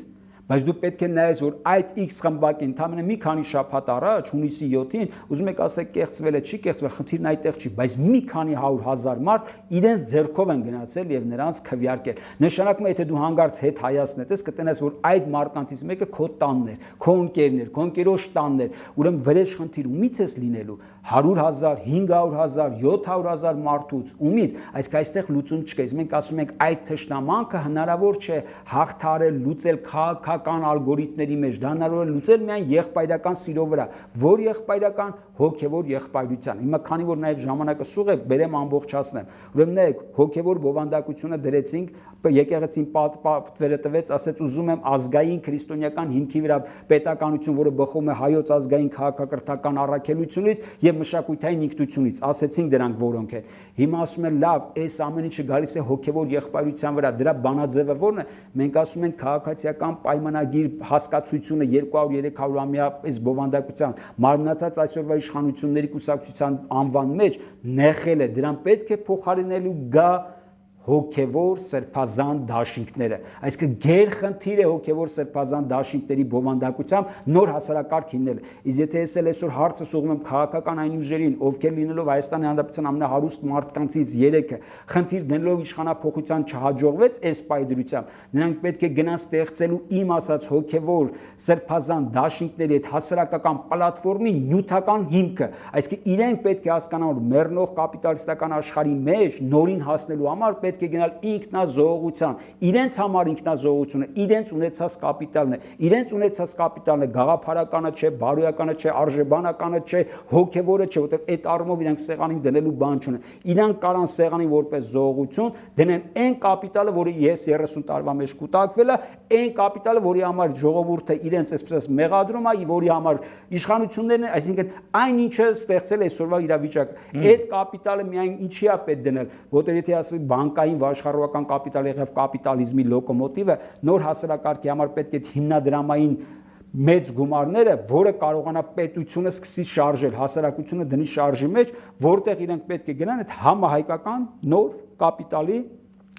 բայց դու պետք է նայես, որ այդ X խմբակի ընդամենը մի քանի շաբաթ առաջ, հունիսի 7-ին, ուզում եք ասեք կեղծվել է, չի կեղծվել, խնդիրն այդտեղ չի, բայց մի քանի 100,000 մարդ իրենց ձեռքով են գնացել եւ նրանց քվեարկել։ Նշանակում է, եթե դու հանգարց հետ հայացնես, կտնես, որ այդ մարդկանցից մեկը քո տանն էր, քո ընկերն էր, քո ընկերոջ տանն էր, ուրեմն վրեժ խնդիր ումից ես լինելու 100,000, 500,000, 700,000 մարդուց, ումից, այսինքն այստեղ լուծում չկա։ Մենք ասում ենք այդ թշնամանքը հնարավոր չէ հաղթարել, լուծել քաղաքական ալգորիթմների մեջ, դա հնարավոր է լուծել միայն եղբայրական սիրո վրա, որ եղբայրական հոգևոր եղբայրության։ Հիմա քանի որ նաև ժամանակը սուղ է, բերեմ ամբողջացնեմ։ Ուրեմն նայեք, հոգևոր բովանդակությունը դրեցինք, եկեղեցին պատվերը տվեց, ասեց ուզում եմ ազգային քրիստոնեական հիմքի վրա պետականություն, որը բխում է հայոց ազգային քաղաքակրթական առաքելությունից եւ մշակութային ինքնությունից, ասեցին դրանք որոնք են։ Հիմա ասում են լավ, այս ամեն ինչը գալիս է հոգևոր եղբայրության վրա, դրա բանաձևը ո՞րն է։ Մենք ասում ենք քաղաքացիական պայմանագիր հասկացությունը 200-300-ամյա այս բովանդակության մարմնացած այսօրվա իշխանությունների կուսակցության անվան մեջ նեղել է, դրան պետք է փոխարինելու գա հոգևոր սրբազան դաշինքները, այսինքն գերխնդիր է հոգևոր սրբազան դաշինքների բովանդակությամբ նոր հասարակարգ հիմնելը։ Իսկ եթե ես այսօր հարցս ուղղում եմ քաղաքական այն ուժերին, ովքեր լինելով Հայաստանի Հանրապետության ամենահարուստ մարդկանցից 3-ը, խնդիր դնելով իշխանափոխության չհաջողվեց այս պայդրությամբ, նրանք պետք է գնան ստեղծելու իմ ասած հոգևոր սրբազան դաշինքների այդ հասարակական պլատֆորմի նյութական հիմքը, այսինքն իրենք պետք է հասկանան, որ մեռնող կապիտալիստական աշխարհի մեջ նորին հասնելու համար պետք է գնալ ինքնազոհության, իրենց համար ինքնազոհությունը, իրենց ունեցած կապիտալն է, իրենց ունեցած կապիտալն է, գաղափարականը չէ, բարոյականը չէ, արժեբանականը չէ, հոգևորը չէ, որտեղ այդ առումով իրանք սեղանին դնելու բան չունեն։ Իրանք կարան սեղանին որպես զոհություն դնեն այն կապիտալը, որը ես 30 տարվա մեջ կուտակվել է, այն կապիտալը, որի համար ժողովուրդը իրենց այսպես մեղադրում է, որի համար իշխանություններն, այսինքն այն ինչը ստեղծել է այսօրվա իրավիճակը, այդ կապիտալը միայն ինչի է պետք դնել, որտեղ եթե ասվի բանկային վաշխառողական կապիտալ եղավ կապիտալիզմի լոկոմոտիվը, նոր հասարակարգի համար պետք է հիմնադրամային մեծ գումարները, որը կարողանա պետությունը սկսի շարժել, հասարակությունը դնի շարժի մեջ, որտեղ իրենք պետք է գնան այդ համահայկական նոր կապիտալի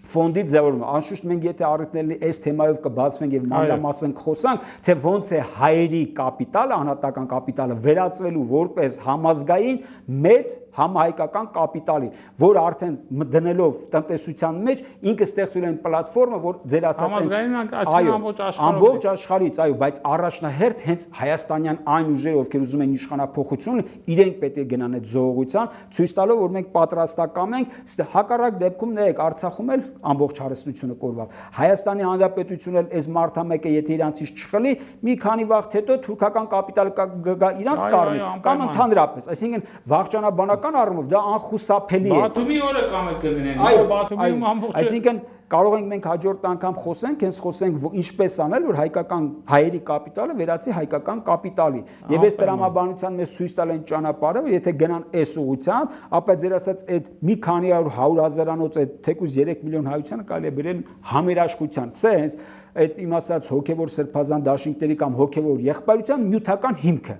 ֆոնդի ձևավորումը։ Անշուշտ մենք եթե առիթներն այս թեմայով կբացվենք եւ մանրամասն կխոսանք, թե ոնց է հայերի կապիտալը, անհատական կապիտալը վերածվելու որպես համազգային մեծ համահայկական կապիտալի, որ արդեն դնելով տնտեսության մեջ ինքը ստեղծել են պլատֆորմը, որ ձեր ասած ամբողջ աշխարհից, այո, բայց առաջնահերթ հենց հայաստանյան այն ուժերը, ովքեր ուզում են իշխանափոխություն, իրենք պետք է գնան այդ զոհության, ցույց տալով, որ մենք պատրաստակամ ենք, հակառակ դեպքում նայեք Արցախում էլ ամբողջ հարստությունը կորվավ։ Հայաստանի Հանրապետությունը այս մարտամեկը եթե իրանցից չխլի, մի քանի վաղ հետո թուրքական կապիտալը գա իրանց կառնի կամ ընդհանրապես, այսինքն վաղճանաբանական առումով դա անխուսափելի է։ Բաթումի օրը կամ էլ կգնեն, այո, Բաթումի ամբողջ, այսինքն կարող ենք մենք հաջորդ անգամ խոսենք, հենց խոսենք ինչպես անել, որ հայկական հայերի կապիտալը վերածի հայկական կապիտալի։ Եվ այս տրամաբանության մեջ ցույց տալ են ճանապարհը, որ եթե գնան այս ուղղությամբ, ապա ձեր ասած այդ մի քանի 100,000-անոց այդ թեկուզ 3 միլիոն հայությանը կարելի է բերել համերաշխության։ Սա հենց այդ իմ ասած հոգևոր սրբազան դաշինքների կամ հոգևոր եղբայրության նյութական հիմքը։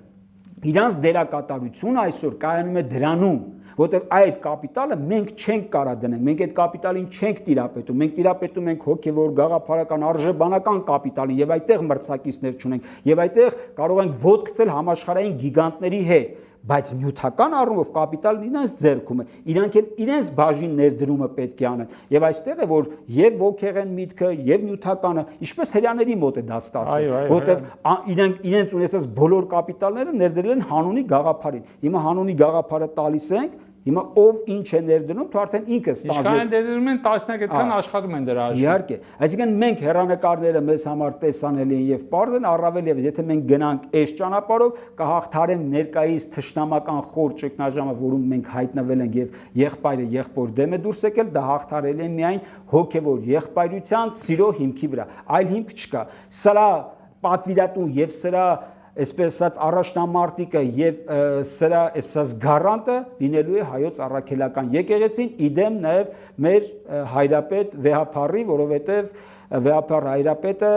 Իրանց դերակատարությունը այսօր կայանում է դրանում, որտեղ այդ կապիտալը մենք չենք կարա դնենք, մենք այդ կապիտալին չենք տիրապետում, մենք տիրապետում ենք հոգևոր, գաղափարական, արժեբանական կապիտալին եւ այդտեղ մրցակիցներ չունենք եւ այդտեղ կարող ենք ոտք գցել համաշխարհային գիգանտների հետ, բայց նյութական առումով կապիտալն իրենց ձեռքում է, իրանք էլ իրենց բաժին ներդրումը պետք է անեն եւ այստեղ է որ եւ ոգեղեն միտքը եւ նյութականը ինչպես հрьяաների մոտ է դա ստացվում, որտեղ իրենց ունեցած բոլոր կապիտալները ներդրել են հանունի գաղափարին։ Հիմա հանունի գաղափարը տալիս ենք, հիմա ով ինչ է ներդնում, თუ արդեն ինքը ստանձնել։ Ինչքան ներդրում են, տասնյակ այդքան աշխատում են դրա հաշվին։ Իհարկե, այսինքն մենք հեռանկարները մեզ համար տեսանելի են եւ պարզ են, առավել եւս եթե մենք գնանք այս ճանապարհով, կհաղթարեն ներկայիս թշնամական խոր ճգնաժամը, որում մենք հայտնվել ենք եւ եղբայրը եղբոր դեմ է դուրս եկել, դա հաղթարել է միայն հոգեվոր եղբայրության սիրո հիմքի վրա։ Այլ հիմք չկա։ Սրա պատվիրատուն եւ սրա այսպես ասած առաջնամարտիկը եւ սրա այսպես ասած գարանտը լինելու է հայոց առաքելական եկեղեցին, իդեմ նաեւ մեր հայրապետ Վեհափառի, որովհետեւ Վեհափառ հայրապետը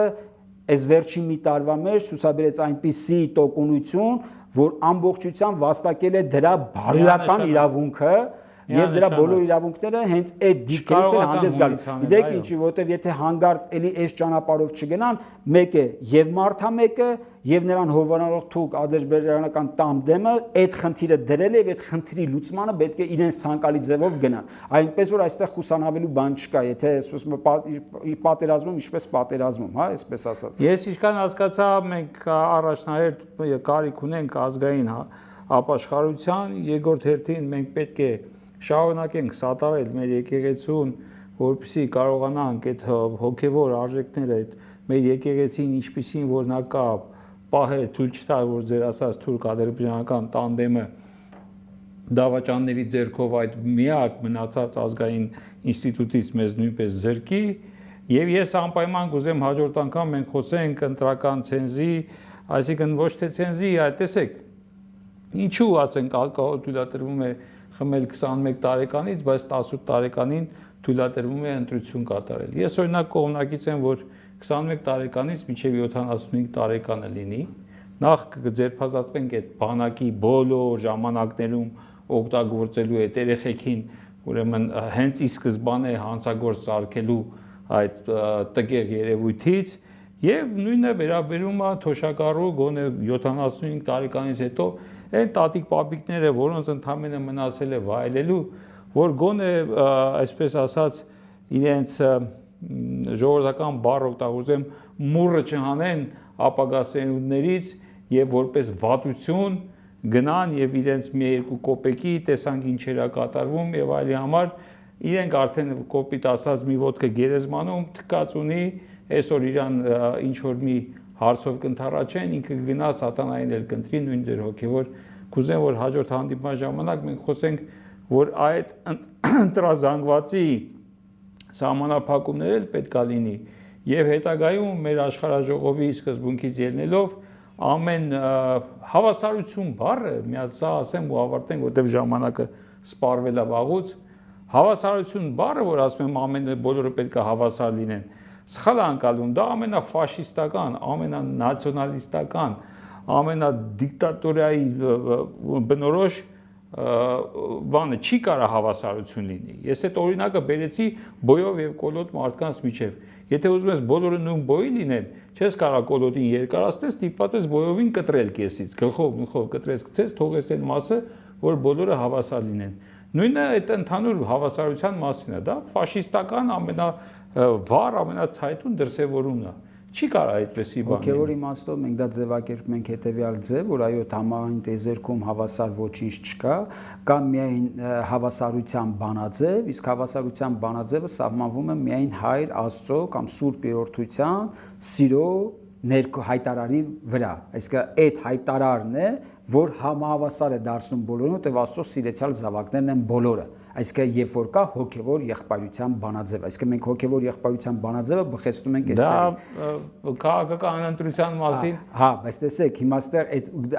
այս վերջին մի տարվա մեջ ցուցաբերեց այնպիսի տոկունություն, որ ամբողջությամբ վաստակել է դրա բարոյական իրավունքը եւ դրա բոլոր իրավունքները հենց այդ դիրքերից են հանդես գալու։ Գիտեք ինչի, որովհետեւ եթե հանգարց էլի այս ճանապարհով չգնան, մեկ է եւ մարդամեկը եւ նրան հովանալող թուք ադրբեջանական տանդեմը այդ խնդիրը դրել է եւ այդ խնդրի լուծմանը պետք է իրենց ցանկալի ձևով գնան։ Այնպես որ այստեղ խուսանավելու բան չկա, եթե այսպես պատերազմում ինչպես պատերազմում, հա, այսպես ասած։ Ես ինչքան հասկացա, մենք առաջնահերթ կարիք ունենք ազգային ապաշխարության, երկրորդ հերթին մենք պետք է շարունակենք սատարել մեր եկեղեցուն, որպեսզի կարողանանք այդ հոգևոր արժեքները, այդ մեր եկեղեցին ինչպիսին որ նա կա, պահել, թույլ չտալ, որ ձեր ասած թուրք-ադրբեջանական տանդեմը դավաճանների ձեռքով այդ միակ մնացած ազգային ինստիտուտից մեզ նույնպես զրկի, եւ ես անպայման կուզեմ հաջորդ անգամ մենք խոսենք ընտրական ցենզի, այսինքն ոչ թե ցենզի, այլ տեսեք, ինչու ասենք ալկոհոլ թույլատրվում է խմել 21 տարեկանից, բայց 18 տարեկանին թույլատրվում է ընտրություն կատարել։ Ես օրինակ կողմնակից եմ, որ 21 տարեկանից մինչև 75 տարեկանը լինի, նախ կձերբազատվենք այդ բանակի բոլոր ժամանակներում օգտագործելու այդ երեխեքին, ուրեմն հենց ի սկզբանե հանցագործ սարքելու այդ տգեղ երևույթից եւ նույնը վերաբերում է թոշակառու գոնե 75 տարեկանից հետո այն տատիկ պապիկները, որոնց ընդամենը մնացել է վայելելու, որ գոնե այսպես ասած իրենց ժողովրդական բառ օգտագործեմ մուրը չհանեն ապագա սերունդներից եւ որպես վատություն գնան եւ իրենց մի երկու կոպեկի տեսանք ինչեր է կատարվում եւ այլի համար իրենք արդեն կոպիտ ասած մի ոտքը գերեզմանում թքած ունի այսօր իրան ինչ որ մի հարցով կընթառաջեն ինքը գնա սատանային էլ կընտրի նույն դեր հոգեվոր կուզեմ որ հաջորդ հանդիպման ժամանակ մենք խոսենք որ այդ ընտրազանգվածի սահմանափակումներ էլ պետք է լինի եւ հետագայում մեր աշխարհաժողովի սկզբունքից ելնելով ամեն հավասարություն բառը միած սա ասեմ ու ավարտենք որտեվ ժամանակը սպառվել է վաղուց հավասարություն բառը որ ասում եմ ամեն բոլորը պետք է հավասար լինեն սխալ անկալվում դա ամենաֆաշիստական ամենանացիոնալիստական ամենադիկտատորիայի բնորոշ բանը չի կարա հավասարություն լինի ես այդ օրինակը բերեցի բոյով եւ կոլոտ մարդկանց միջև եթե ուզում ես բոլորը նույն բոյի լինեն չես կարա կոլոտին երկարացնես ստիպված ես բոյովին կտրել կեսից գլխով կտրես գցես թողես այն մասը որ բոլորը հավասար լինեն նույնը այդ ընդհանուր հավասարության մասին է դա ֆաշիստական ամենավառ ամենացայտուն դրսևորումն է չի կարա այդպեսի բան հոգևոր իմաստով մենք դա ձևակերպում ենք հետեւյալ ձև որ այո համային տեզերքում հավասար ոչինչ չկա կամ միայն հավասարության բանաձև իսկ հավասարության բանաձևը սահմանվում է միայն հայր Աստծո կամ Սուրբ Երրորդության սիրո հայտարարի վրա այսինքն այդ հայտարարն է որ համահավասար է դարձնում բոլորին, որտեղ Աստծո սիրեցյալ զավակներն են բոլորը։ Այսինքն երբ որ կա հոգևոր եղբայրության բանաձև, այսինքն մենք հոգևոր եղբայրության բանաձևը բխեցնում ենք այստեղ։ Դա քաղաքական ընտրության մասին։ Հա, բայց տեսեք, հիմա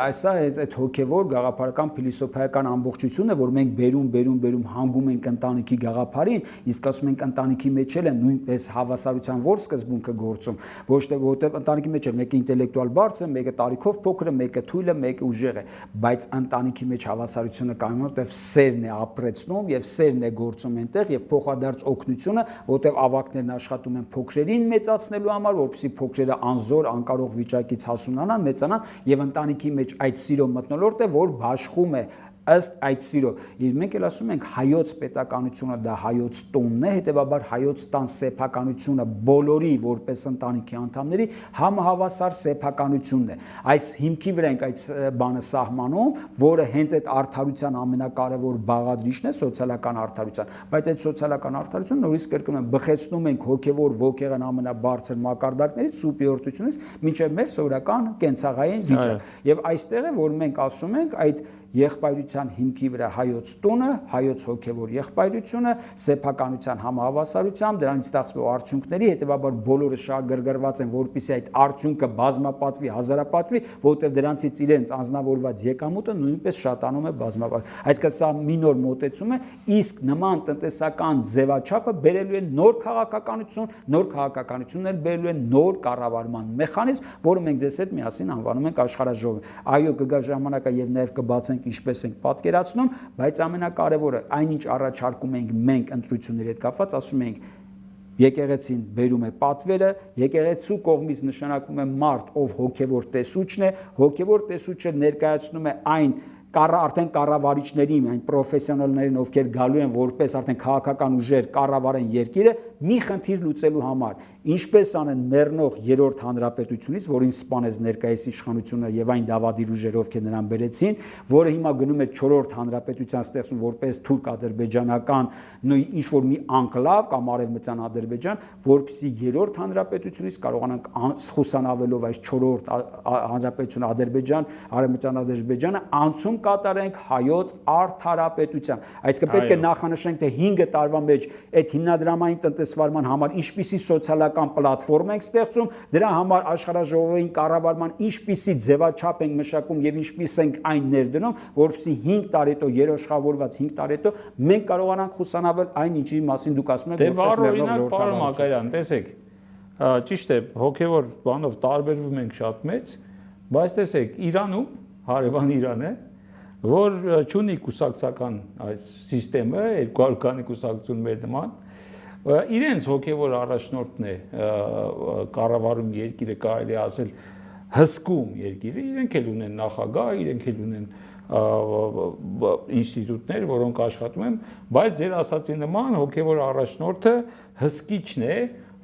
այստեղ այդ հոգևոր գաղափարական փիլիսոփայական ամբողջությունը, որ մենք բերում հանգում ենք ընտանիքի գաղափարին, իսկ ասում ենք ընտանիքի մեջ էլ է նույնպես հավասարության որ սկզբունքը գործում, ոչ թե որտեղ ընտանիքի մեջ է մեկը ինտելեկտուալ բարձր, մեկը տարիքով փոքր է, մեկը թույլ է, մեկը ուժեղ է, բայց ընտանիքի մեջ հավասարությունը կայանում է, որտեղ սերն է ապրեցնում եւ սերն է գործում այնտեղ եւ փոխադարձ օգնությունը, որտեղ ավակներն աշխատում են փոքրերին մեծացնելու համար, որպեսզի փոքրերը անզոր, անկարող վիճակից հասունանան, մեծանան եւ ընտանիքի մեջ այդ սիրո մթնոլորտը, որ բաշխում է ըստ այդ սիրո։ Իսկ մենք էլ ասում ենք հայոց պետականությունը դա հայոց տունն է, հետեւաբար հայոց տան սեփականությունը բոլորի որպես ընտանիքի անդամների համահավասար սեփականությունն է։ Այս հիմքի վրա ենք այդ բանը սահմանում, որը հենց այդ արդարության ամենակարևոր բաղադրիչն է սոցիալական արդարության, բայց այդ սոցիալական արդարությունը նորից կրկնում եմ, բխեցնում ենք հոգևոր ոգեղան ամենաբարձր մակարդակներից սուպերօրտությունից մինչև մեր սովորական կենցաղային վիճակ։ Եվ այստեղ է, որ մենք ասում ենք այդ եղբայրության հիմքի վրա հայոց տունը, հայոց հոգևոր եղբայրությունը, սեփականության համահավասարությամբ, դրանից ստացվող արդյունքների, հետևաբար բոլորը շահագրգռված են, որպեսզի այդ արդյունքը բազմապատվի, հազարապատվի, որտեղ դրանցից իրենց անձնավորված եկամուտը նույնպես շատանում է բազմապատվի։ Այսինքն սա մի նոր մոտեցում է, իսկ նման տնտեսական ձևաչափը բերելու է նոր քաղաքականություն, նոր քաղաքականությունն էլ բերելու է նոր կառավարման մեխանիզմ, որը մենք ձեզ հետ միասին անվանում ենք աշխարհաժողով։ Այո, կգա ժամանակը եւ նաեւ կբացենք ինչպես ենք պատկերացնում, բայց ամենակարևորը այնինչ առաջարկում ենք մենք ընտրությունների հետ կապված, ասում ենք եկեղեցին բերում է պատվերը, եկեղեցու կողմից նշանակվում է մարդ, ով հոգևոր տեսուչն է, հոգևոր տեսուչը ներկայացնում է այն արդեն կառավարիչներին, այն պրոֆեսիոնալներին, ովքեր գալու են որպես արդեն քաղաքական ուժեր կառավարեն երկիրը, մի խնդիր լուծելու համար։ Ինչպես անեն մեռնող երրորդ հանրապետությունից, որին սպանեց ներկայիս իշխանությունը եւ այն դավադիր ուժերը, ովքեր նրան բերեցին, որը հիմա գնում է 4-րդ հանրապետության ստեղծում որպես թուրք-ադրբեջանական ինչ որ մի անկլավ կամ արևմտյան Ադրբեջան, որպեսզի երրորդ հանրապետությունից կարողանանք խուսանավելով այս 4-րդ հանրապետությունը Ադրբեջան, արևմտյան Ադրբեջանը անցում կատարենք հայոց արդարապետության։ Այսինքն պետք է նախանշենք, թե 5 տարվա մեջ այդ հիմնադրամային տնտեսվարման համար ինչպիսի սոցիալական պլատֆորմ ենք ստեղծում, դրա համար աշխարհաժողովային կառավարման ինչպիսի ձևաչափ ենք մշակում եւ ինչպես ենք այն ներդնում, որպեսզի 5 տարի հետո երաշխավորված 5 տարի հետո մենք կարողանանք խուսանավել այն ինչի մասին դուք ասում եք, որպես մեռնող ժողովրդավարություն։ Տեսեք, ճիշտ է, հոգևոր բանով տարբերվում ենք շատ մեծ, բայց տեսեք, Իրանում, հարևան Իրան է, որ չունի կուսակցական այս համակարգը, 200 քանի կուսակցություն մեր նման, իրենց հոգևոր առաջնորդն է կառավարում երկիրը, կարելի է ասել հսկում երկիրը, իրենք էլ ունեն նախագահ, իրենք էլ ունեն ինստիտուտներ, որոնք աշխատում են, բայց ձեր ասացի նման հոգևոր առաջնորդը հսկիչն է,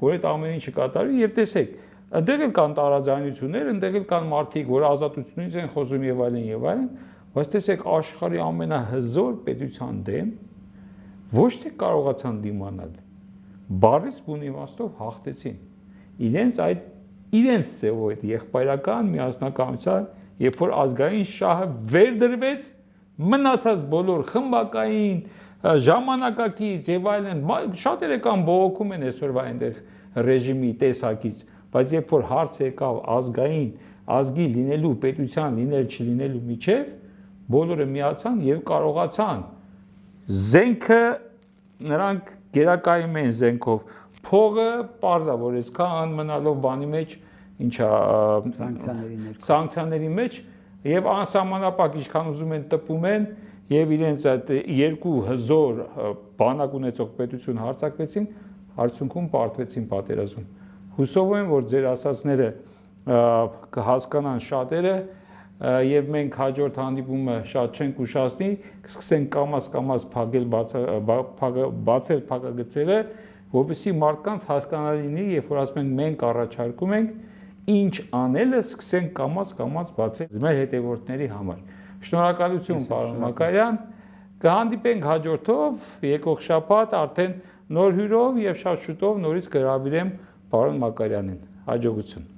որ այդ ամեն ինչը կատարի եւ տեսեք, այնտեղ էլ կան տարաձայնություններ, այնտեղ էլ կան մարդիկ, որ ազատությունից են խոսում եւ այլն, բայց տեսեք աշխարհի ամենահզոր պետության դեմ ոչ թե կարողացան դիմանալ, բառից բուն իմաստով հաղթեցին։ Իրենց ձևով այդ եղբայրական միասնականության, երբ որ ազգային շահը վերդրվեց, մնացած բոլոր խմբակային, ժամանակակից եւ այլն, շատերը կան բողոքում են այսօրվա այնտեղ ռեժիմի տեսակից, բայց երբ որ հարց եկավ ազգային, ազգի լինելու, պետության լինել չլինելու միջև, բոլորը միացան եւ կարողացան զենքը նրանք գերակայում են զենքով, փողը պարզա, որ այսքան մնալով բանի մեջ, ինչա սանկցիաների մեջ եւ անսահմանապակ ինչքան ուզում են տպում են եւ իրենց այդ երկու հզոր բանակ ունեցող պետություն հարձակվեցին, արդյունքում պարտվեցին պատերազմում։ Հուսով եմ, որ ձեր ասածները կհասկանան շատերը եւ մենք հաջորդ հանդիպումը շատ չենք ուշացնի, կսկսենք կամաց փակել բացել փակագծերը, որպեսզի մարդկանց հասկանալի լինի, երբ որ ասում ենք մենք առաջարկում ենք ինչ անելը, սկսենք կամաց բացել մեր հետևորդների համար։ Շնորհակալություն, պարոն Մակարյան, կհանդիպենք հաջորդով եկող շաբաթ արդեն նոր հյուրով եւ շատ շուտով նորից կհրավիրեմ պարոն Մակարյանին։ Հաջողություն։